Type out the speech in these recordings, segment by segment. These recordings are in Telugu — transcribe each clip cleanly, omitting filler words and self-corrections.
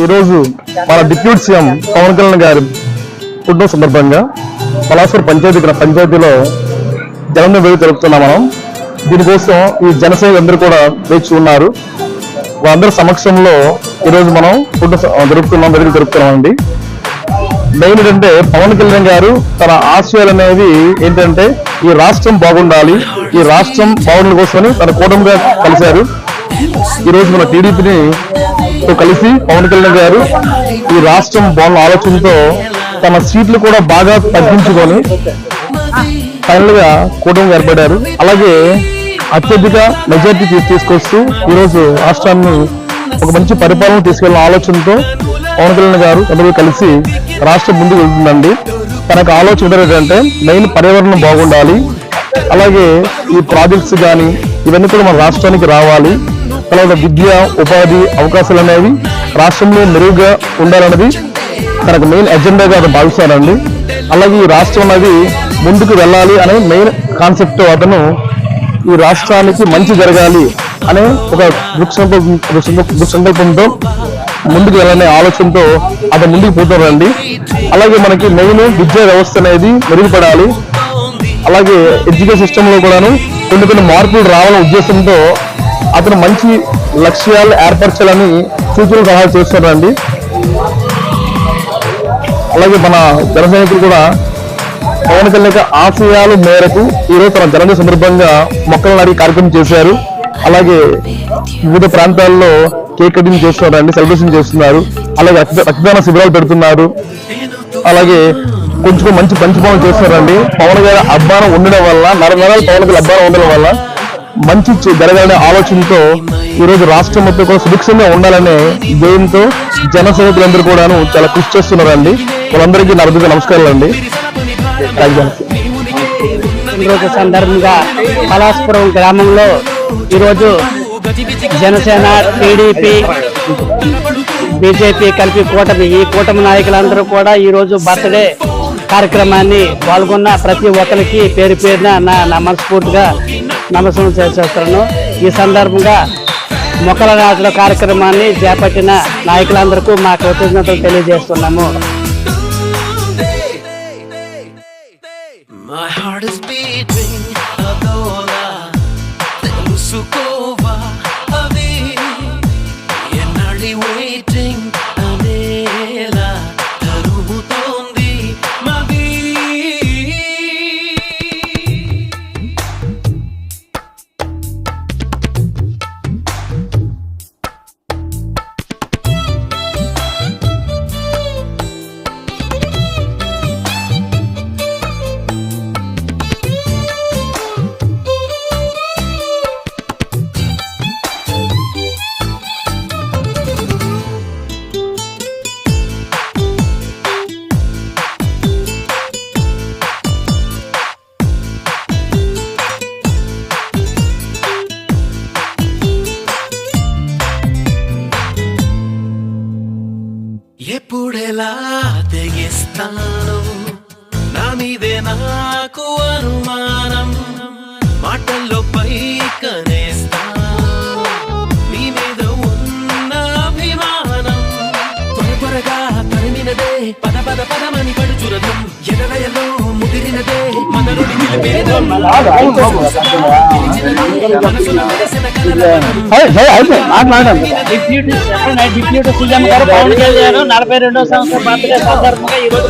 ఈరోజు మన డిప్యూటీ సీఎం పవన్ కళ్యాణ్ గారి పుట్టిన సందర్భంగా పలాసూరు పంచాయతీలో జన్మదిన వేడుక జరుపుతున్నాం మనం. దీనికోసం ఈ జనసేన అందరూ కూడా వేచి ఉన్నారు. వాళ్ళందరి సమక్షంలో ఈరోజు మనం వేడుక జరుపుతున్నామండి. మెయిన్ ఏంటంటే పవన్ కళ్యాణ్ గారు తన ఆశయాలు అనేవి ఏంటంటే ఈ రాష్ట్రం బాగుండాలి, ఈ రాష్ట్రం బాగుండడం కోసమని తన కూటమిగా కలిశారు. ఈరోజు మన టీడీపీని కలిసి పవన్ కళ్యాణ్ గారు ఈ రాష్ట్రం బాగున్న ఆలోచనతో తన సీట్లు కూడా బాగా తగ్గించుకొని ఫైనల్ గా కూటమి ఏర్పడారు. అలాగే అత్యధిక మెజార్టీ తీసుకొస్తూ ఈరోజు రాష్ట్రాన్ని ఒక మంచి పరిపాలన తీసుకెళ్లిన ఆలోచనతో పవన్ కళ్యాణ్ గారు అందరూ కలిసి రాష్ట్రం ముందుకు వెళ్తుందండి. తనకు ఆలోచన ఏంటంటే మెయిన్ పర్యావరణం బాగుండాలి, అలాగే ఈ ప్రాజెక్ట్స్ కానీ ఇవన్నీ కూడా మన రాష్ట్రానికి రావాలి, అలాగే విద్య ఉపాధి అవకాశాలు అనేవి రాష్ట్రంలో మెరుగుగా ఉండాలన్నది తనకు మెయిన్ ఎజెండాగా అతను భావిస్తానండి. అలాగే ఈ రాష్ట్రం అనేది ముందుకు వెళ్ళాలి అనే మెయిన్ కాన్సెప్ట్ అతను ఈ రాష్ట్రానికి మంచి జరగాలి అనే ఒక దృక్సంకల్పంతో ముందుకు వెళ్ళాలనే ఆలోచనతో అతను ముందుకు పోతారండి. అలాగే మనకి మెయిన్ విద్యా వ్యవస్థ అనేది మెరుగుపడాలి, అలాగే ఎడ్యుకేషన్ సిస్టమ్ లో కూడాను కొన్ని మార్పులు రావాలనే ఉద్దేశంతో అతను మంచి లక్ష్యాలు ఏర్పరచాలని సూచనలు సలహా చేస్తున్నారండి. అలాగే మన జన సైనికులు కూడా పవన్ కళ్యాణ్ ఆశయాల మేరకు ఈరోజు తన జన్మదిన సందర్భంగా మొక్కలు నాటి కార్యక్రమం చేశారు. అలాగే వివిధ ప్రాంతాల్లో కేక్ కటింగ్ చేస్తున్నారండి, సెలబ్రేషన్ చేస్తున్నారు. అలాగే రక్తదాన శిబిరాలు పెడుతున్నారు. అలాగే కొంచెం మంచి పనులు చేస్తున్నారండి. పవన్ గారి అభిమానం ఉండడం వల్ల నరనరాలు పవన్ గారి అభిమానం ఉండడం వల్ల మంచి జరగాలనే ఆలోచనతో ఈరోజు రాష్ట్రం మొత్తం కూడా సుభిక్షంగా ఉండాలనే ధ్యేయంతో జన సైనికులందరూ కూడాను చాలా కృషి చేస్తున్నారండి. వాళ్ళందరికీ నా హృదయ నమస్కారాలు అండి. ఈరోజు సందర్భంగా పలాసపురం గ్రామంలో ఈరోజు జనసేన, టీడీపీ, బీజేపీ కలిపి ఈ కూటమి నాయకులందరూ కూడా ఈరోజు బర్త్డే కార్యక్రమాన్ని పాల్గొన్న ప్రతి ఒక్కరికి పేరు పేరున నా మనస్ఫూర్తిగా నమస్కారం చేస్తున్నాను. ఈ సందర్భంగా మొక్కల నాటల కార్యక్రమాన్ని చేపట్టిన నాయకులందరికీ మా కృతజ్ఞతలు తెలియజేస్తున్నాము. ఎప్పుడెలా తెగిస్తాను నా మీదే నాకు అనుమానం, మాటల్లో పైకనేస్తాను నీ మీద ఉన్న అభిమానం. త్వరగా తరిమినదే పదమని పడుచురదం, ఎదలయలో ముదిరినదే మదరుడి నిలిపేదం. డిప్యూటీ సీఎం గారు పవన్ కళ్యాణ్ 42వ సంవత్సరం బర్త్డే సందర్భంగా ఈరోజు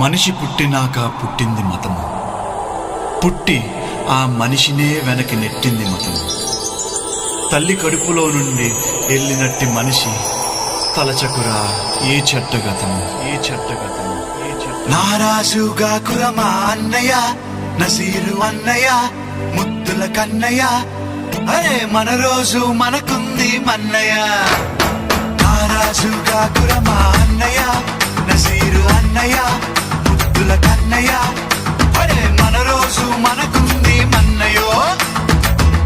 మనిషి పుట్టినాక పుట్టింది మతము, పుట్టి ఆ మనిషినే వెనక్కి నెట్టింది మతము. తల్లి కడుపులో నుండి వెళ్ళినట్టి మనిషి తలచకురా ఏ చెట్టగతము నారాజుగా కురమా అన్నయ్య, నసీరు అన్నయ్య, ముద్దుల కన్నయ్య, అరే మన రోజు మనకుంది మన్నయ్య. నారాజుగా కురమా అన్నయ్య, నసీరు అన్నయ్య, ముద్దుల కన్నయ్య, అరే మన రోజు మనకుంది మన్నయ్యో.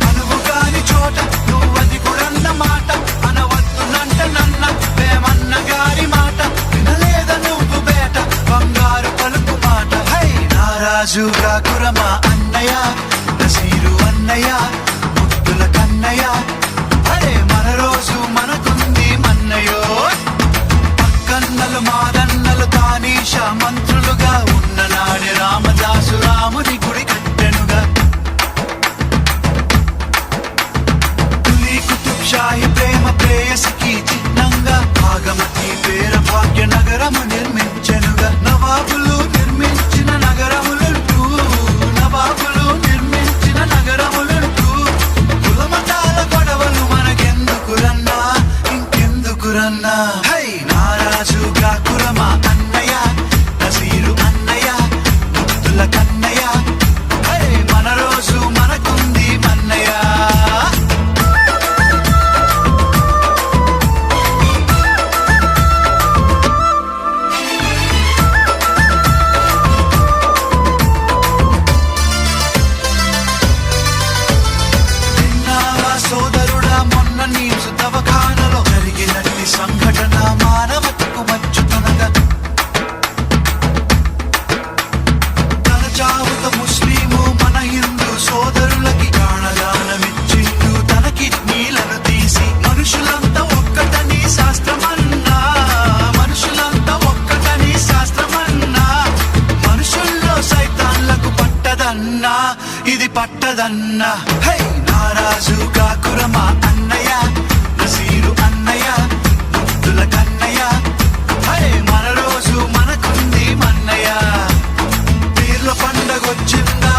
అనువు కాని చోట నువ్వది కురన్న మాట అనవద్దునంట నన్న వేమన్న గారి మాట వినలేద నువ్వు బేట బంగారు పలుకు మాట. హై నారాజుగా కురమా అన్నయ్య, నసీరు అన్నయ్య, ముద్దుల కన్నయ్య, అరే మన రోజు మనకుంది మన్నయ్యో. పక్కన్నలు మాదన్నలు తానీష మంత్రులుగా ఉన్న నాడే రామదాసు రాముని గుడి కట్టెనుగా. తులి కుతుబ్ షాహి ప్రేమ ప్రేయసికి చిహ్నంగా భాగమతి పేర భాగ్య నగరము నిర్మించెనుగా. నవాబులు నిర్మించిన నగరములంటూ, నవాబులు నిర్మించిన నగరములంటూ, కులమతాల గొడవలు మనకెందుకురన్నా, ఇంకెందుకురన్నా. హై నారాజుగా కురమా అన్నయ్య, నసీరు అన్నయ్య, ముద్దుల కన్నయ్య, హై మన రోజు మనకుంది మన్నయ్య. విన్నావా సోదరుడా మొన్న నీసు దవాఖానలో జరిగినట్టి సంఘటన మానవతకు మచ్చుతనగా. తన చావుతో ముస్లిము మన హిందూ సోదరులకి ప్రాణదానమిచ్చిండు తన కిడ్నీలను తీసి. మనుషులంతా ఒక్కటని శాస్త్రమన్నా, మనుషులంతా ఒక్కటని శాస్త్రమన్నా, మనుషుల్లో సైతాన్లకు పట్టదన్నా, ఇది పట్టదన్నా. హై నారాజుగా కురమా అన్నయ్య, నసీరు అన్నయ్య, ముద్దుల కన్నయ్య, హై మన రోజు మనకుంది మన్నయ్య. పీర్ల పండగొచ్చిందా